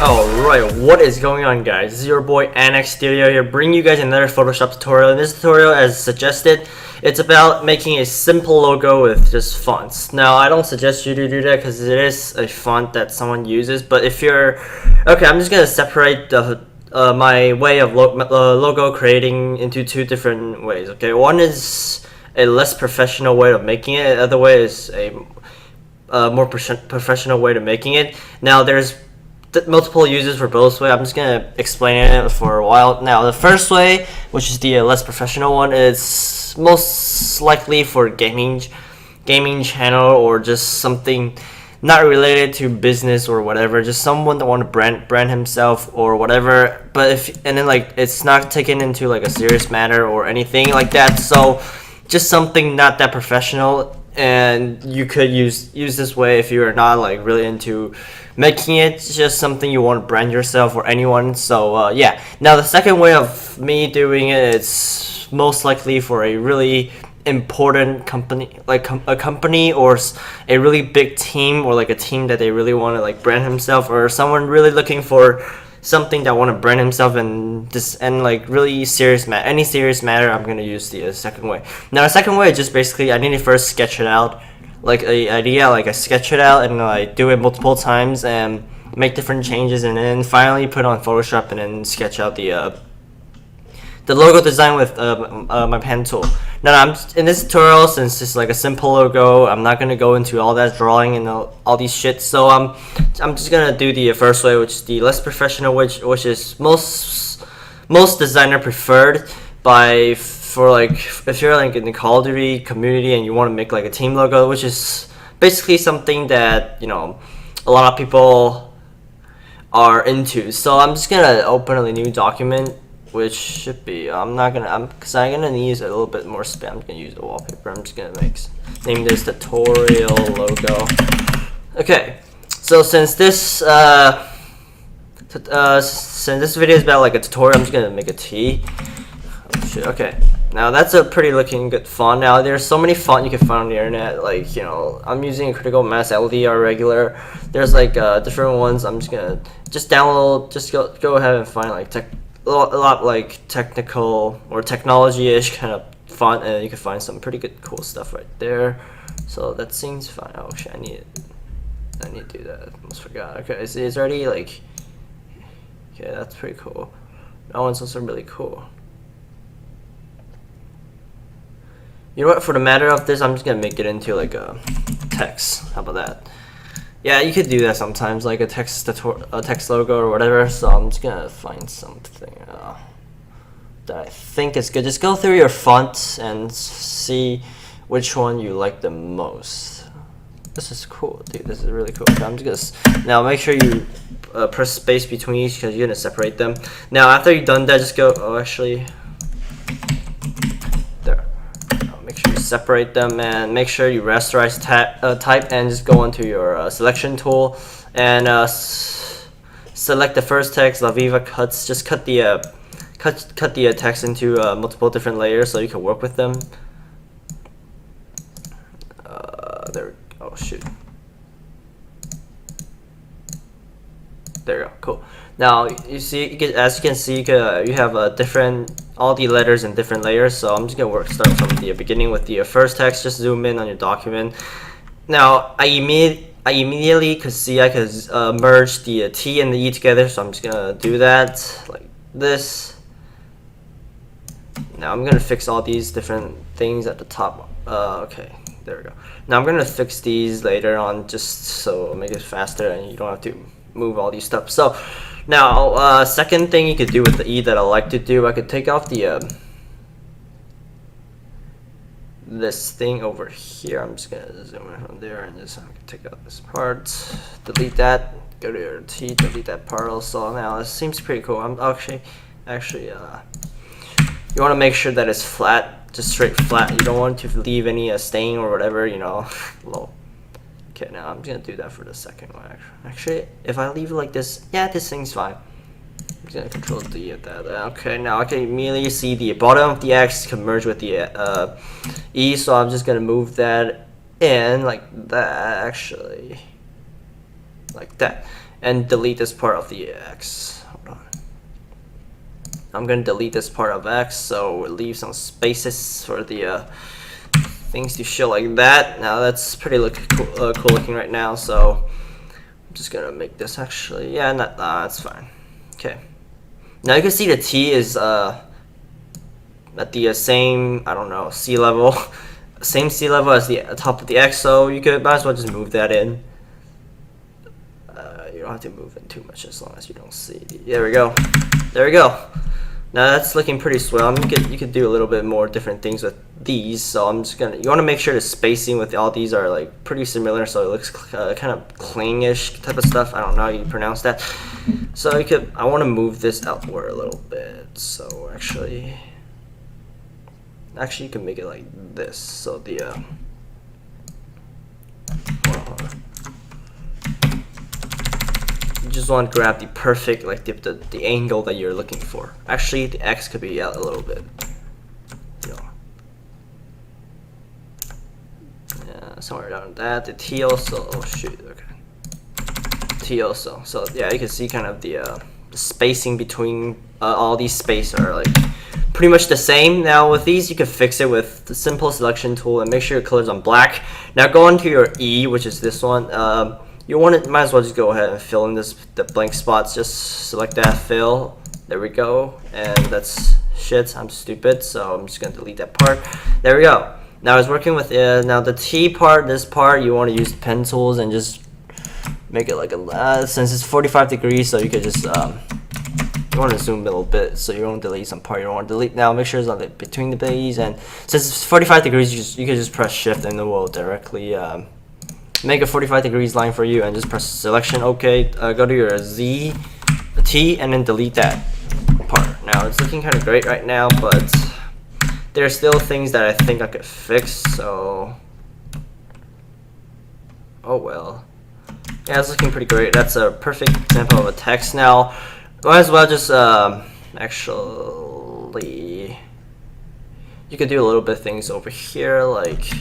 Alright, what is going on, guys? This is your boy Annex Studio here, bringing you guys another Photoshop tutorial. In this tutorial, as suggested, it's about making a simple logo with just fonts. Now, I don't suggest you to do that because it is a font that someone uses, but if you're... Okay, I'm just going to separate my way of logo creating into two different ways, okay? One is a less professional way of making it, the other way is a more professional way to making it. Now, there's multiple uses for both way. I'm just gonna explain it for a while. Now, the first way, which is the less professional one, is most likely for gaming channel or just something not related to business or whatever. Just someone that want to brand himself or whatever. But and then like it's not taken into like a serious matter or anything like that. So just something not that professional. And you could use this way if you are not like really into making it. It's just something you want to brand yourself or anyone. So yeah. Now the second way of me doing it is most likely for a really important company, like a company or a really big team, or like a team that they really want to like brand himself, or someone really looking for something that want to brand himself and like really serious any serious matter. I'm gonna use the second way. Now the second way is just basically I need to first sketch it out, like a idea, like I sketch it out and I do it multiple times and make different changes, and then finally put on Photoshop and then sketch out the logo design with my pen tool. Now I'm in this tutorial, since it's like a simple logo, I'm not gonna go into all that drawing and all these shit. So I'm just gonna do the first way, which is the less professional, which is most designer preferred for like if you're like in the Call of Duty community and you want to make like a team logo, which is basically something that a lot of people are into. So I'm just gonna open a new document, which should be, I'm gonna use a little bit more space. I'm gonna use a wallpaper. I'm just gonna name this tutorial logo. Okay, so since this video is about like a tutorial, I'm just gonna make a T. Oh shit. Okay, now that's a pretty looking good font. Now there's so many font you can find on the internet. Like I'm using a Critical Mass LDR regular. There's like different ones. I'm just gonna download. Just go ahead and find like a lot like technical or technology-ish kind of font, and you can find some pretty good cool stuff right there. So that seems fine. Oh shit, I need to do that. I almost forgot. Okay, it's already like, okay, that's pretty cool. That one's also really cool. You know what, for the matter of this, I'm just gonna make it into like a text. How about that? Yeah, you could do that sometimes, like a text logo or whatever. So I'm just gonna find something that I think is good. Just go through your fonts and see which one you like the most. This is cool, dude. This is really cool. Okay, I'm just gonna now make sure you press space between each, because you're gonna separate them. Now after you've done that, just go. Oh, actually, there. Make sure you separate them and make sure you rasterize type and just go onto your selection tool and select the first text, La Viva Cuts. Just cut the text into multiple different layers so you can work with them. There. Oh shoot. There you go. Cool. Now you see, as you can see, you have all the letters in different layers. So I'm just gonna start from the beginning with the first text. Just zoom in on your document. Now I immediately could see I could merge the T and the E together. So I'm just gonna do that like this. Now I'm gonna fix all these different things at the top. Okay, there we go. Now I'm gonna fix these later on, just so it'll make it faster and you don't have to move all these stuff. So now second thing you could do with the E that I like to do, I could take off the this thing over here. I'm just gonna zoom in from there and just I can take out this part, delete that, go to your T, delete that part also. Now it seems pretty cool. I'm actually you want to make sure that it's flat, just straight flat. You don't want to leave any stain or whatever, low. Okay, now I'm gonna do that for the second one. Actually, if I leave it like this, yeah, this thing's fine. I'm gonna control D at that. Okay, now I can immediately see the bottom of the X can merge with the E, so I'm just gonna move that in like that, actually, like that. and delete this part of the X. Hold on. I'm gonna delete this part of X, so leave some spaces for the things to show like that. Now that's pretty cool looking right now, so I'm just gonna make this actually, yeah, that's fine. Okay. Now you can see the T is at the same, I don't know, sea level, same sea level as the top of the X, so you could might as well just move that in. You don't have to move it too much as long as you don't see. There we go. There we go. Now that's looking pretty swell. You could do a little bit more different things with these. So I'm just gonna. You want to make sure the spacing with all these are like pretty similar, so it looks kind of clean-ish type of stuff. I don't know how you pronounce that. So you could. I want to move this outward a little bit. So actually, you can make it like this. So the. Hold on. You just want to grab the perfect, like the angle that you're looking for. Actually, the X could be out a little bit. You know. Yeah, somewhere down that. The T also. Oh shoot. Okay. T also. So yeah, you can see kind of the spacing between all these spaces are like pretty much the same. Now with these, you can fix it with the simple selection tool and make sure your color's on black. Now go on to your E, which is this one. You want to might as well just go ahead and fill in the blank spots. Just select that, fill. There we go. And that's shit. I'm stupid, so I'm just gonna delete that part. There we go. Now I was working with now the T part. This part you want to use pen tools and just make it like a since it's 45 degrees, so you could just you want to zoom a little bit so you don't delete some part you don't want to delete. Now make sure it's on between the bays, and since it's 45 degrees, you can just press shift and it will directly make a 45 degrees line for you, and just press selection. Okay, go to your Z, T, and then delete that part. Now it's looking kind of great right now, but there's still things that I think I could fix. So, oh well. Yeah, it's looking pretty great. That's a perfect example of a text. Now, might as well just actually, you could do a little bit of things over here, like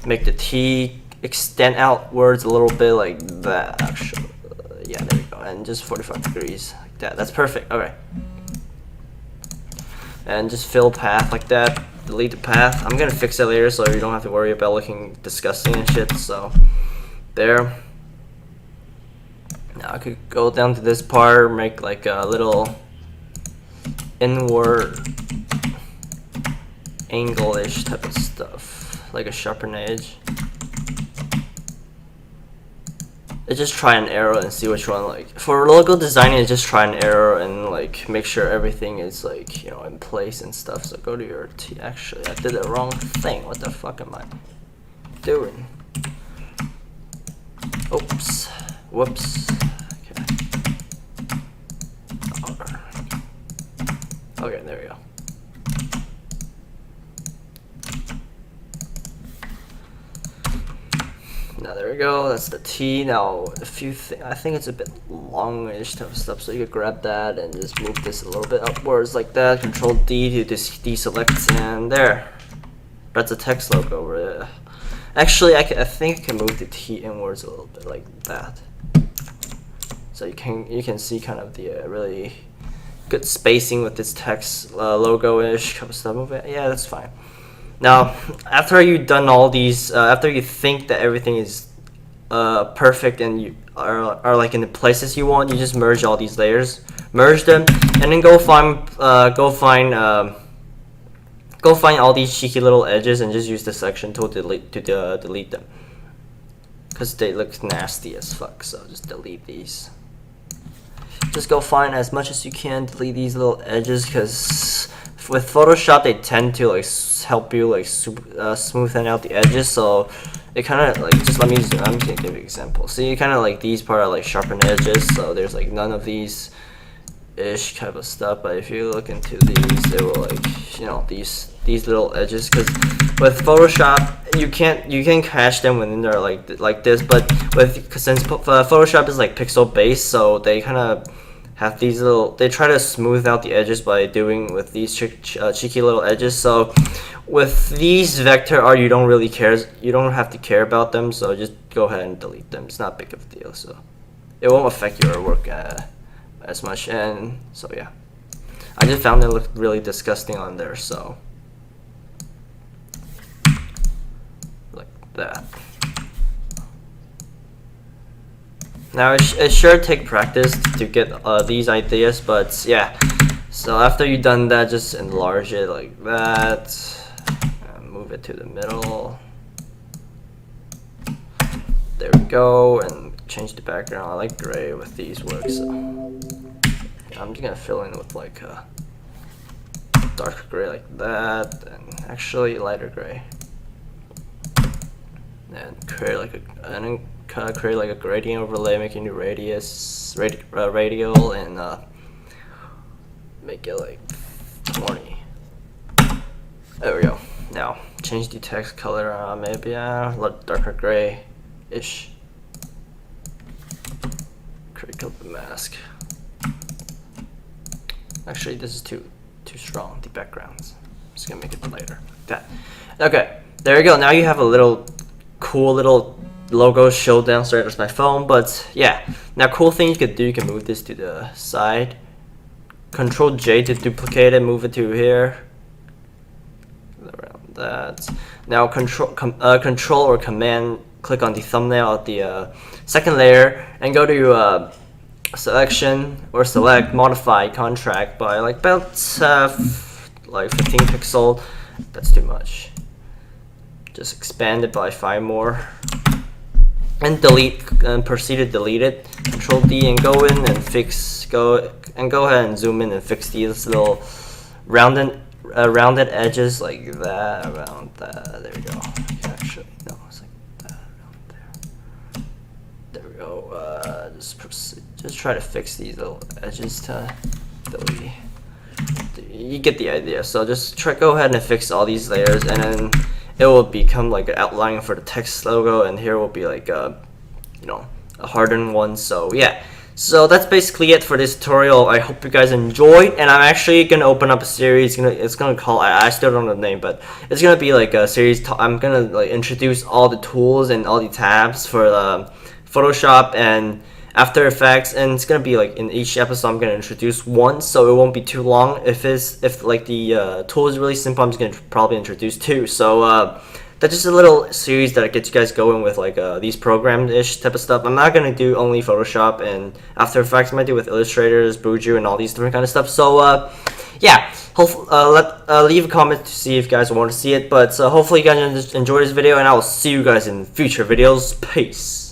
make the T extend outwards a little bit like that. Actually, yeah, there we go, and just 45 degrees like that. That's perfect. Okay, and just fill path like that. Delete the path. I'm gonna fix it later, so you don't have to worry about looking disgusting and shit. So there. Now I could go down to this part, make like a little inward angle-ish type of stuff, like a sharpen edge. Just try an arrow and see which one. Like for logo designing, just try an arrow and like make sure everything is like, you know, in place and stuff. So go to your T. Actually, I did the wrong thing. What the fuck am I doing? Oops. Whoops. Okay, there we go. Now there we go. That's the T. Now a few things. I think it's a bit longish type of stuff, so you could grab that and just move this a little bit upwards like that. Control D to just deselect, and there. That's a text logo over there. Actually, I think I can move the T inwards a little bit like that. So you can see kind of the really good spacing with this text logo-ish kind of stuff. Move it. Yeah, that's fine. Now, after you've done all these, after you think that everything is perfect and you are like in the places you want, you just merge all these layers, merge them, and then go find all these cheeky little edges and just use the selection tool to delete them, because they look nasty as fuck. So just delete these. Just go find as much as you can, delete these little edges, because with Photoshop they tend to like help you like smoothen out the edges. So it kind of like, just let me I'm gonna give you an example. See, kind of like these part are like sharpened edges, so there's like none of these ish type of stuff. But if you look into these, it will like, you know, these little edges, because with Photoshop you can cache them within there like this, but since Photoshop is like pixel based, so they kind of have these little, they try to smooth out the edges by doing with these cheeky little edges. So with these vector art, you don't have to care about them, so just go ahead and delete them. It's not big of a deal. So it won't affect your work as much. And so yeah, I just found it looked really disgusting on there, so like that. Now it sure take practice to get these ideas, but yeah. So after you've done that, just enlarge it like that, and move it to the middle. There we go, and change the background. I like gray with these works, so I'm just gonna fill in with like a darker gray like that, and actually lighter gray, and create like a gradient overlay, making the radius radial, and make it like 20. There we go. Now change the text color, maybe a lot darker gray-ish. Create up the mask. Actually, this is too strong. The backgrounds. I'm just gonna make it lighter. Like that. Okay, there you go. Now you have a little cool little logo show downstairs. There's my phone, but yeah. Now, cool thing you could do. You can move this to the side. Control J to duplicate it, move it to here, around that. Now control or command, click on the thumbnail of the second layer and go to selection or select modify contract by like about like 15 pixel. That's too much. Just expand it by 5 more. And delete, and proceed to delete it. Control D and go in and go ahead and zoom in and fix these little rounded edges like that, around that. There we go. Actually, no, it's like that, around there. There we go. Just try to fix these little edges to delete. You get the idea. So just go ahead and fix all these layers, and then it will become like an outline for the text logo, and here will be like a hardened one. So yeah, so that's basically it for this tutorial. I hope you guys enjoyed, and I'm actually gonna open up a series. It's gonna call, I still don't know the name, but it's gonna be like a series. I'm gonna like introduce all the tools and all the tabs for Photoshop and After Effects, and it's gonna be like in each episode I'm gonna introduce one, so it won't be too long. If like the tool is really simple, I'm just gonna probably introduce 2. So that's just a little series that gets you guys going with like these program-ish type of stuff. I'm not gonna do only Photoshop and After Effects. I might do with Illustrators, Buju, and all these different kind of stuff. So yeah, hopefully leave a comment to see if you guys want to see it. But hopefully you guys enjoyed this video, and I will see you guys in future videos. Peace.